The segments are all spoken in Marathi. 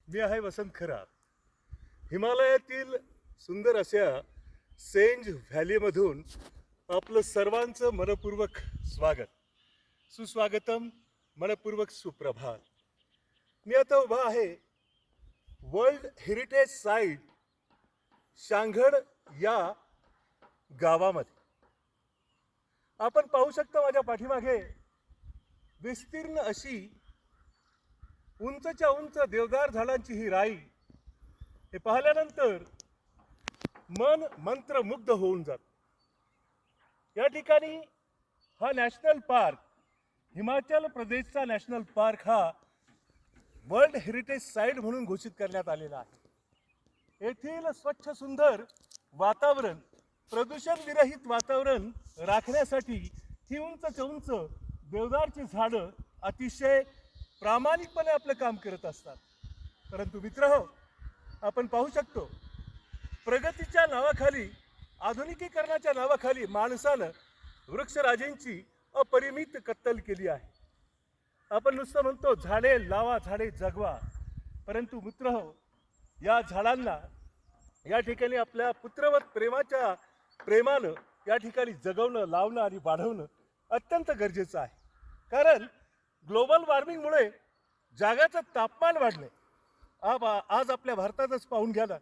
मी आहे वसंत खरात. हिमालयातील सुंदर अशा सेंज व्हॅलीमधून आपलं सर्वांचं मनपूर्वक स्वागत, सुस्वागतम, मनपूर्वक सुप्रभात. मी आता उभा आहे वर्ल्ड हेरिटेज साईट शांघड या गावामध्ये. आपण पाहू शकता माझ्या पाठीमागे विस्तीर्ण अशी उंचच्या उंच देवदार झाडांची ही राई. हे पाहिल्यानंतर मन मंत्रमुग्ध होऊन जात. या ठिकाणी हा नॅशनल पार्क, हिमाचल प्रदेशचा नॅशनल पार्क हा वर्ल्ड हेरिटेज साईट म्हणून घोषित करण्यात आलेला आहे. येथील स्वच्छ सुंदर वातावरण, प्रदूषण विरहित वातावरण राखण्यासाठी ही उंचच्या उंच देवदारची झाडं अतिशय प्रामाणिकपणे आपलं काम करत असतात. परंतु मित्रहो, आपण पाहू शकतो प्रगतीच्या नावाखाली, आधुनिकीकरणाच्या नावाखाली माणसानं वृक्षराजींची अपरिमित कत्तल केली आहे. आपण नुसतं म्हणतो झाडे लावा, झाडे जगवा, परंतु मित्रहो, या झाडांना या ठिकाणी आपल्या पुत्रवत प्रेमानं या ठिकाणी जगवणं, लावणं आणि वाढवणं अत्यंत गरजेचं आहे. कारण ग्लोबल वॉर्मिंगमुळे जगाचं तापमान वाढले. आज आपल्या भारतातच पाहून घ्या ना,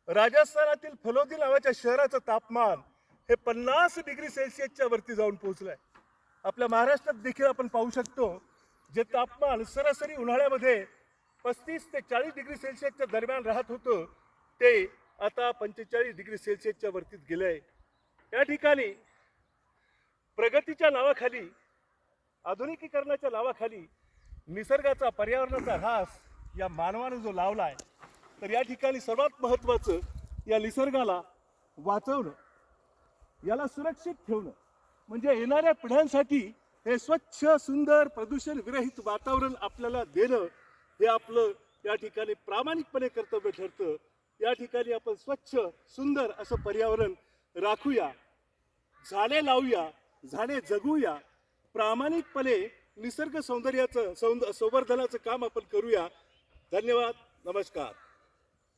राजस्थानातील फलोदी नावाच्या शहराचं तापमान हे 50 डिग्री सेल्सिअसच्या वरती जाऊन पोहोचलं आहे. आपल्या महाराष्ट्रात देखील आपण पाहू शकतो, जे तापमान सरासरी उन्हाळ्यामध्ये 35 ते 40 डिग्री सेल्सिअसच्या दरम्यान राहत होतं, ते आता 45 डिग्री सेल्सिअसच्या वरतीच गेलं आहे. या ठिकाणी प्रगतीच्या नावाखाली, आधुनिकीकरणाच्या नावाखाली निसर्गाचा, पर्यावरणाचा ऱ्हास या मानवाने जो लावला आहे, तर या ठिकाणी सर्वात महत्त्वाचं या निसर्गाला वाचवणं, याला सुरक्षित ठेवणं, म्हणजे येणाऱ्या पिढ्यांसाठी हे स्वच्छ, सुंदर, प्रदूषण विरहित वातावरण आपल्याला देणं हे आपलं या ठिकाणी प्रामाणिकपणे कर्तव्य ठरतं. या ठिकाणी आपण स्वच्छ, सुंदर असं पर्यावरण राखूया, झाडे लावूया, झाडे जगूया, प्रामाणिकपणे निसर्ग संवर्धनाचं काम आपण करूया. धन्यवाद, नमस्कार.